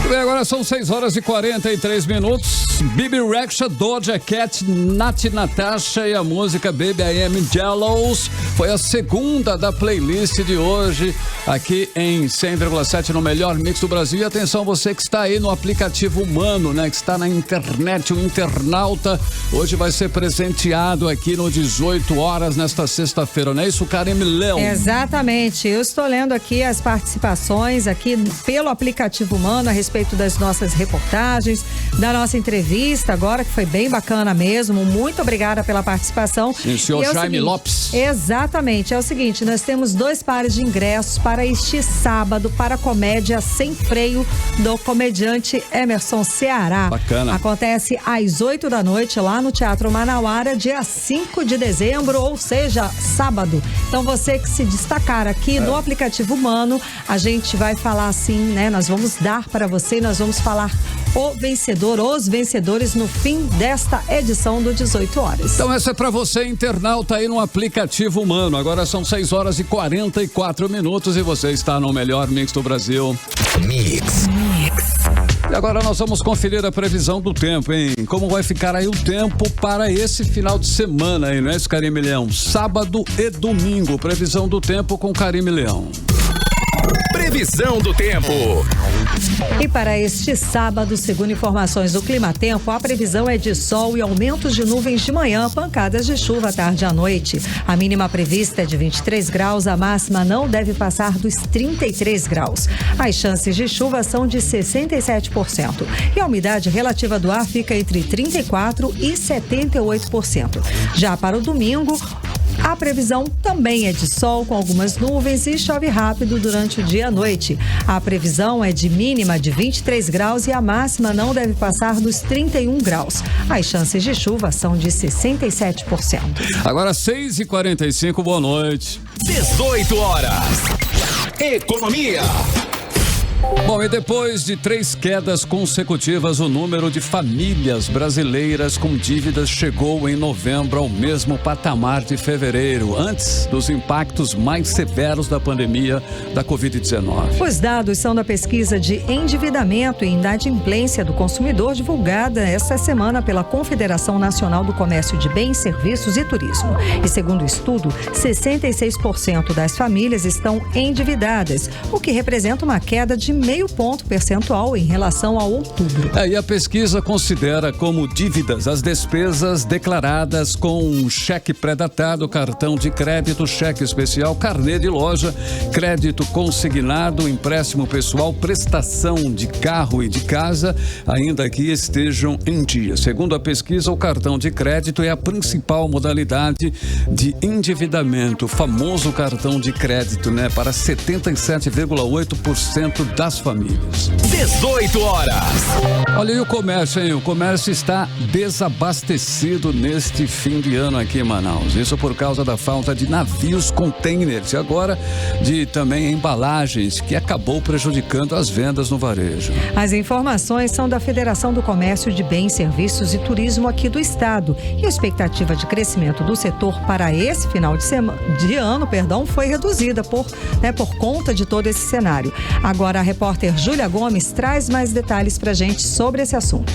Bem, agora são 6 horas e 43 minutos. Bibi Rexha, Doja Cat, Nath Natasha e a música Baby I Am Jealous foi a segunda da playlist de hoje aqui em 100,7 no melhor mix do Brasil. E atenção, você que está aí no aplicativo humano, né? Que está na internet, o internauta, hoje vai ser presenteado aqui no 18 horas nesta sexta-feira, não é isso, Karime Leão? Exatamente, eu estou lendo aqui as participações aqui pelo aplicativo humano a respeito das nossas reportagens, da nossa entrevista agora, que foi bem bacana mesmo. Muito obrigada pela participação. E o senhor Jaime Lopes. Exatamente, é o seguinte, nós temos 2 pares de ingressos para este sábado para a comédia Sem Freio do comediante Emerson Ceará. Bacana. Acontece às 8 da noite lá no Teatro Manauara, dia 5 de dezembro, ou seja, sábado. Então você que se destacar aqui no aplicativo humano, a gente vai falar assim, né? Nós vamos dar para você, nós vamos falar o vencedor, os vencedores no fim desta edição do 18 horas. Então essa é para você, internauta, aí no aplicativo humano. Agora são 6 horas e 44 minutos e você está no melhor mix do Brasil. Mix. E agora nós vamos conferir a previsão do tempo, hein? Como vai ficar aí o tempo para esse final de semana aí, não é isso, Karime Leão? Sábado e domingo, previsão do tempo com Karime Leão. Previsão do tempo. E para este sábado, segundo informações do Climatempo, a previsão é de sol e aumentos de nuvens de manhã, pancadas de chuva à tarde e à noite. A mínima prevista é de 23 graus, a máxima não deve passar dos 33 graus. As chances de chuva são de 67% e a umidade relativa do ar fica entre 34% e 78%. Já para o domingo, A previsão também é de sol com algumas nuvens e chove rápido durante o dia e a noite. A previsão é de mínima de 23 graus e a máxima não deve passar dos 31 graus. As chances de chuva são de 67%. Agora 6h45, boa noite. 18 horas. Economia. Bom, e depois de 3 quedas consecutivas, o número de famílias brasileiras com dívidas chegou em novembro ao mesmo patamar de fevereiro, antes dos impactos mais severos da pandemia da Covid-19. Os dados são da pesquisa de endividamento e inadimplência do consumidor divulgada esta semana pela Confederação Nacional do Comércio de Bens, Serviços e Turismo. E segundo o estudo, 66% das famílias estão endividadas, o que representa uma queda de 0,5 ponto percentual em relação a outubro. E a pesquisa considera como dívidas as despesas declaradas com cheque pré-datado, cartão de crédito, cheque especial, carnê de loja, crédito consignado, empréstimo pessoal, prestação de carro e de casa, ainda que estejam em dia. Segundo a pesquisa, o cartão de crédito é a principal modalidade de endividamento, o famoso cartão de crédito, para 77,8% das famílias. 18 horas. Olha aí o comércio, hein? O comércio está desabastecido neste fim de ano aqui em Manaus. Isso por causa da falta de navios containers e agora de também embalagens, que acabou prejudicando as vendas no varejo. As informações são da Federação do Comércio de Bens, Serviços e Turismo aqui do estado. E a expectativa de crescimento do setor para esse final de ano foi reduzida por conta de todo esse cenário. Agora a repórter Júlia Gomes traz mais detalhes pra gente sobre esse assunto.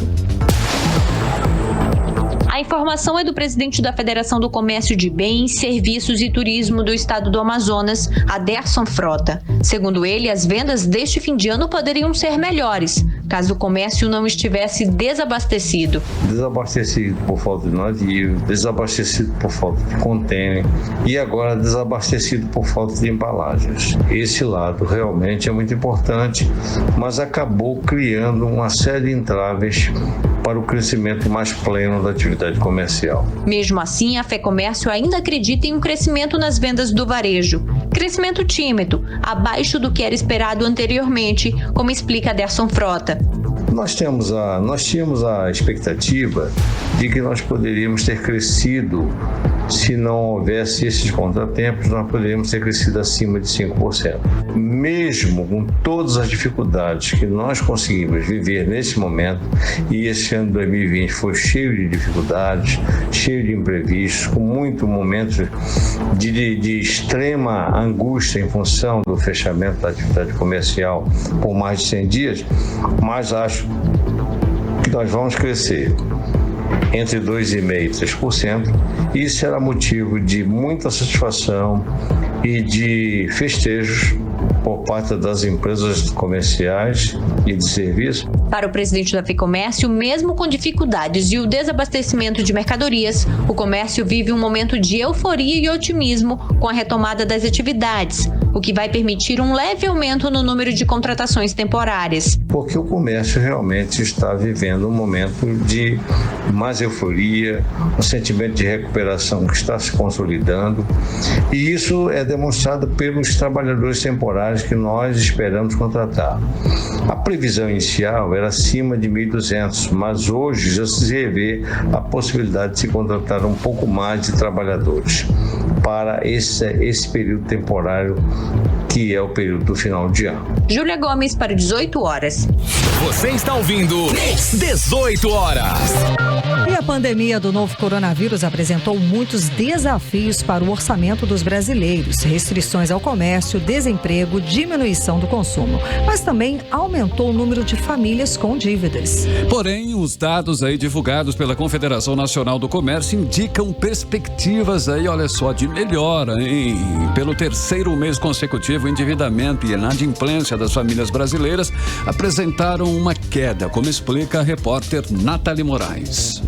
A informação é do presidente da Federação do Comércio de Bens, Serviços e Turismo do Estado do Amazonas, Aderson Frota. Segundo ele, as vendas deste fim de ano poderiam ser melhores, caso o comércio não estivesse desabastecido. Desabastecido por falta de navio, desabastecido por falta de contêiner e agora desabastecido por falta de embalagens. Esse lado realmente é muito importante, mas acabou criando uma série de entraves para o crescimento mais pleno da atividade comercial. Mesmo assim, a FEComércio ainda acredita em um crescimento nas vendas do varejo. Crescimento tímido, abaixo do que era esperado anteriormente, como explica Aderson Frota. Nós tínhamos a expectativa de que nós poderíamos ter crescido, se não houvesse esses contratempos, nós poderíamos ter crescido acima de 5%. Mesmo com todas as dificuldades que nós conseguimos viver nesse momento, e esse ano de 2020 foi cheio de dificuldades, cheio de imprevistos, com muitos momentos de extrema angústia em função do fechamento da atividade comercial por mais de 100 dias, mas acho que nós vamos crescer entre 2,5% e 3%. Isso era motivo de muita satisfação e de festejos por parte das empresas comerciais e de serviço. Para o presidente da FEComércio, mesmo com dificuldades e o desabastecimento de mercadorias, o comércio vive um momento de euforia e otimismo com a retomada das atividades, o que vai permitir um leve aumento no número de contratações temporárias. Porque o comércio realmente está vivendo um momento de mais euforia, um sentimento de recuperação que está se consolidando, e isso é demonstrado pelos trabalhadores temporários que nós esperamos contratar. A previsão inicial era acima de 1.200, mas hoje já se revê a possibilidade de se contratar um pouco mais de trabalhadores para esse período temporário, que é o período do final de ano. Júlia Gomes para 18 horas. Você está ouvindo 18 horas. E a pandemia do novo coronavírus apresentou muitos desafios para o orçamento dos brasileiros. Restrições ao comércio, desemprego, diminuição do consumo. Mas também aumentou o número de famílias com dívidas. Porém, os dados divulgados pela Confederação Nacional do Comércio indicam perspectivas olha só, de melhora, hein? Pelo terceiro mês consecutivo, o endividamento e a inadimplência das famílias brasileiras apresentaram uma queda, como explica a repórter Nathalie Moraes.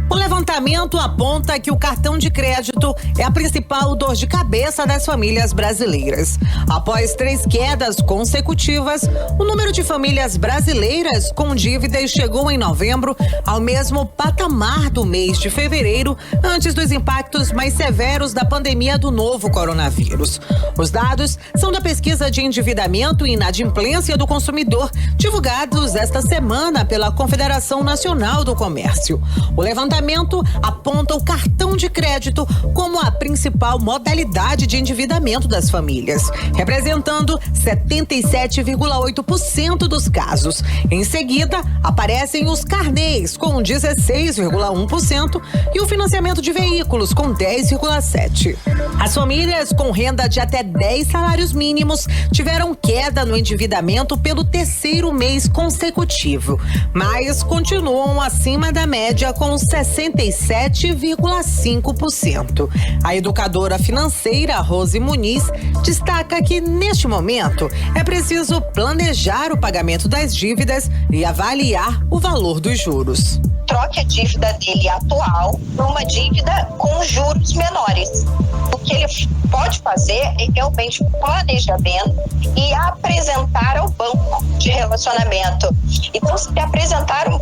O levantamento aponta que o cartão de crédito é a principal dor de cabeça das famílias brasileiras. Após 3 quedas consecutivas, o número de famílias brasileiras com dívidas chegou em novembro ao mesmo patamar do mês de fevereiro, antes dos impactos mais severos da pandemia do novo coronavírus. Os dados são da pesquisa de endividamento e inadimplência do consumidor, divulgados esta semana pela Confederação Nacional do Comércio. O levantamento aponta o cartão de crédito como a principal modalidade de endividamento das famílias, representando 77,8% dos casos. Em seguida, aparecem os carnês, com 16,1%, e o financiamento de veículos, com 10,7%. As famílias com renda de até 10 salários mínimos tiveram queda no endividamento pelo 3º mês consecutivo, mas continuam acima da média com 67,5%. A educadora financeira Rose Muniz destaca que, neste momento, é preciso planejar o pagamento das dívidas e avaliar o valor dos juros. Troque a dívida dele atual por uma dívida com juros menores. O que ele pode fazer é realmente planejamento e apresentar ao banco de relacionamento. Então, se apresentar um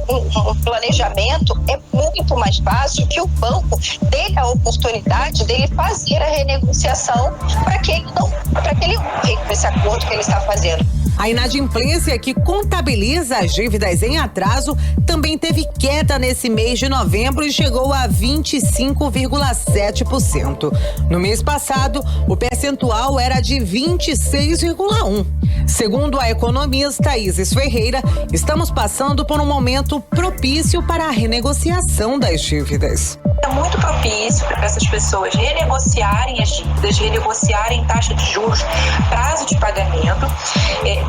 planejamento, é muito mais fácil que o banco dê a oportunidade dele fazer a renegociação para que ele honre esse acordo que ele está fazendo. A inadimplência, que contabiliza as dívidas em atraso, também teve queda nesse mês de novembro e chegou a 25,7%. No mês passado, o percentual era de 26,1%. Segundo a economista Isis Ferreira, estamos passando por um momento propício para a renegociação das dívidas. É muito propício para essas pessoas renegociarem as dívidas, renegociarem taxa de juros, prazo de pagamento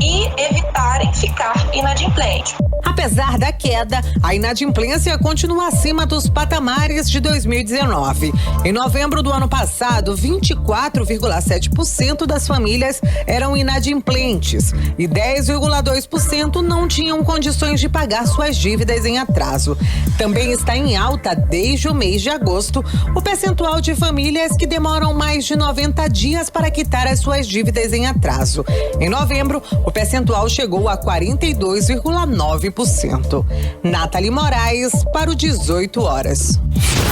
e evitarem ficar inadimplente. Apesar da queda, a inadimplência continua acima dos patamares de 2019. Em novembro do ano passado, 24,7% das famílias eram inadimplentes e 10,2% não tinham condições de pagar suas dívidas em atraso. Também está em alta desde o mês de agosto o percentual de famílias que demoram mais de 90 dias para quitar as suas dívidas em atraso. Em novembro, o percentual chegou a 42,9%. Nathalie Moraes para o 18 horas.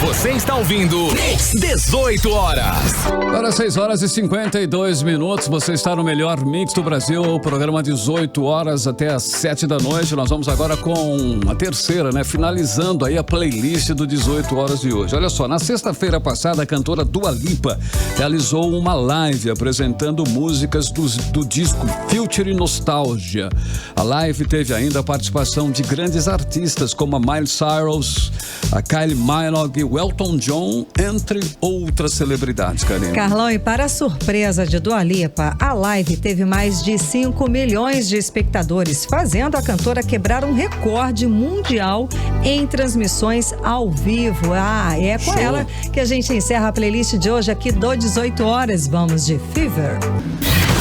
Você está ouvindo 18 horas. Agora 6h52. Você está no melhor mix do Brasil, o programa 18 horas até as 7 da noite. Nós vamos agora com a terceira, finalizando aí a playlist do 18 horas de hoje. Olha só, na sexta-feira passada, a cantora Dua Lipa realizou uma live apresentando músicas do disco Future Nostalgia. A live teve ainda a participação de grandes artistas como a Miley Cyrus, a Kylie Minogue, o Elton John, entre outras celebridades, Karine. Carlão, e para a surpresa de Dua Lipa, a live teve mais de 5 milhões de espectadores, fazendo a cantora quebrar um recorde mundial em transmissões ao vivo. É com ela que a gente encerra a playlist de hoje aqui do 18 horas. Vamos de Fever.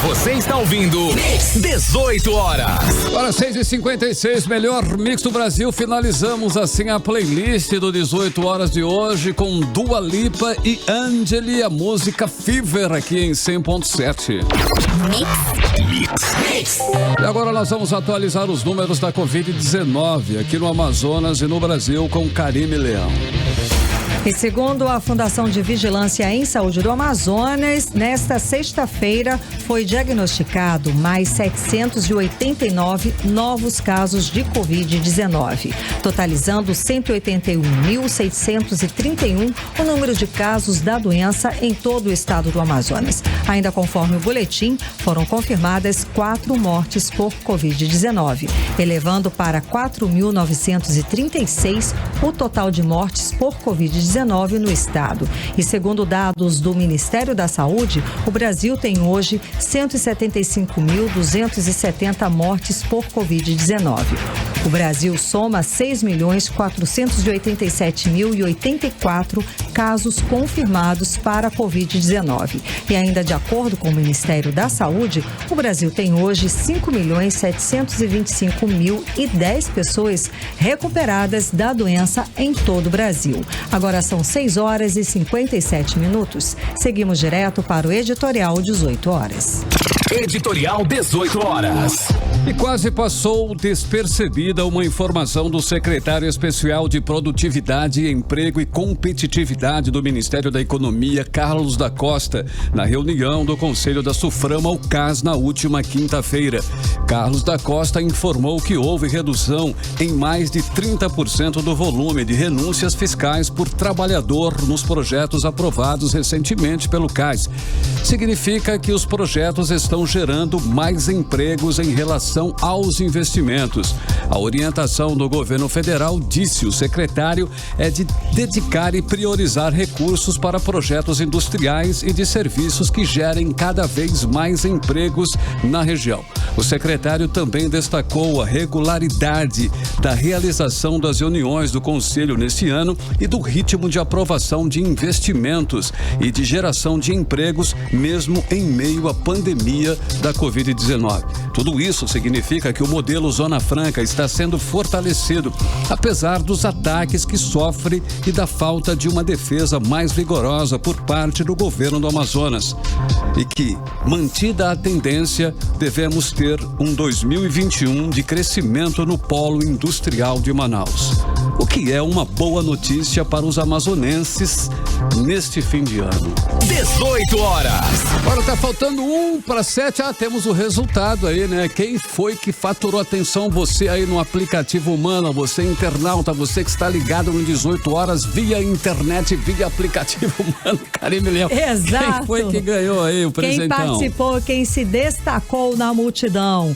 Você está ouvindo 18 horas. Agora 6h56, melhor mix do Brasil. Finalizamos assim a playlist do 18 horas de hoje com Dua Lipa e Angeli, a música Fever aqui em 100.7. Mix. E agora nós vamos atualizar os números da Covid-19 aqui no Amazonas e no Brasil com Karine Leão. E segundo a Fundação de Vigilância em Saúde do Amazonas, nesta sexta-feira foi diagnosticado mais 789 novos casos de Covid-19, totalizando 181.631 o número de casos da doença em todo o estado do Amazonas. Ainda conforme o boletim, foram confirmadas 4 mortes por Covid-19, elevando para 4.936 o total de mortes por Covid-19 no estado. E segundo dados do Ministério da Saúde, o Brasil tem hoje 175.270 mortes por Covid-19. O Brasil soma 6.487.084 casos confirmados para a Covid-19. E ainda de acordo com o Ministério da Saúde, o Brasil tem hoje 5.725.010 pessoas recuperadas da doença em todo o Brasil. Agora são 6h57. Seguimos direto para o Editorial 18 horas. Editorial 18 horas. E quase passou despercebida uma informação do secretário especial de Produtividade, Emprego e Competitividade do Ministério da Economia, Carlos da Costa, na reunião do Conselho da Suframa, o CAS, na última quinta-feira. Carlos da Costa informou que houve redução em mais de 30% do volume de renúncias fiscais por trabalhador nos projetos aprovados recentemente pelo CAS. Significa que os projetos estão gerando mais empregos em relação aos investimentos. A orientação do governo federal, disse o secretário, é de dedicar e priorizar recursos para projetos industriais e de serviços que gerem cada vez mais empregos na região. O secretário também destacou a regularidade da realização das reuniões do Conselho neste ano e do ritmo de aprovação de investimentos e de geração de empregos, mesmo em meio à pandemia da Covid-19. Tudo isso significa que o modelo Zona Franca está sendo fortalecido, apesar dos ataques que sofre e da falta de uma defesa mais vigorosa por parte do governo do Amazonas. E que, mantida a tendência, devemos ter um 2021 de crescimento no polo industrial de Manaus. O que é uma boa notícia para os amazonenses neste fim de ano. 18 horas. Agora tá faltando 7. Temos o resultado aí, né? Quem foi que faturou? Atenção, você aí no aplicativo Humana, você internauta, você que está ligado no 18 horas via internet, via aplicativo Humana, Karime Leão. Exato. Quem foi que ganhou aí o presentão? Quem participou, quem se destacou na multidão?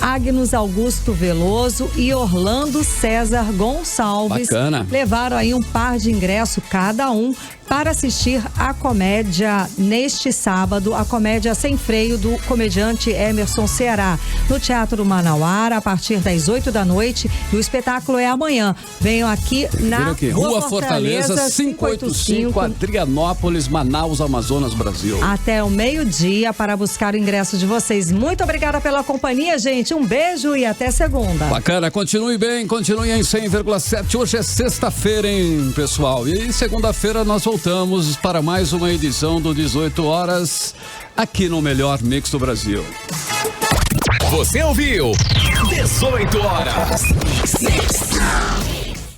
Agnus Augusto Veloso e Orlando César Gonçalves. Bacana. Levaram aí um par de ingresso cada um para assistir a comédia neste sábado, a comédia Sem Freio do comediante Emerson Ceará, no Teatro Manauara, a partir das 8 da noite, e o espetáculo é amanhã. Venham aqui na Rua Fortaleza 585, Adrianópolis, Manaus, Amazonas, Brasil. Até o meio-dia para buscar o ingresso de vocês. Muito obrigada pela companhia, gente. Um beijo e até segunda. Bacana, continue bem, continue em 100,7. Hoje é sexta-feira, hein, pessoal? E segunda-feira nós voltamos para mais uma edição do 18 horas aqui no melhor mix do Brasil. Você ouviu 18 horas.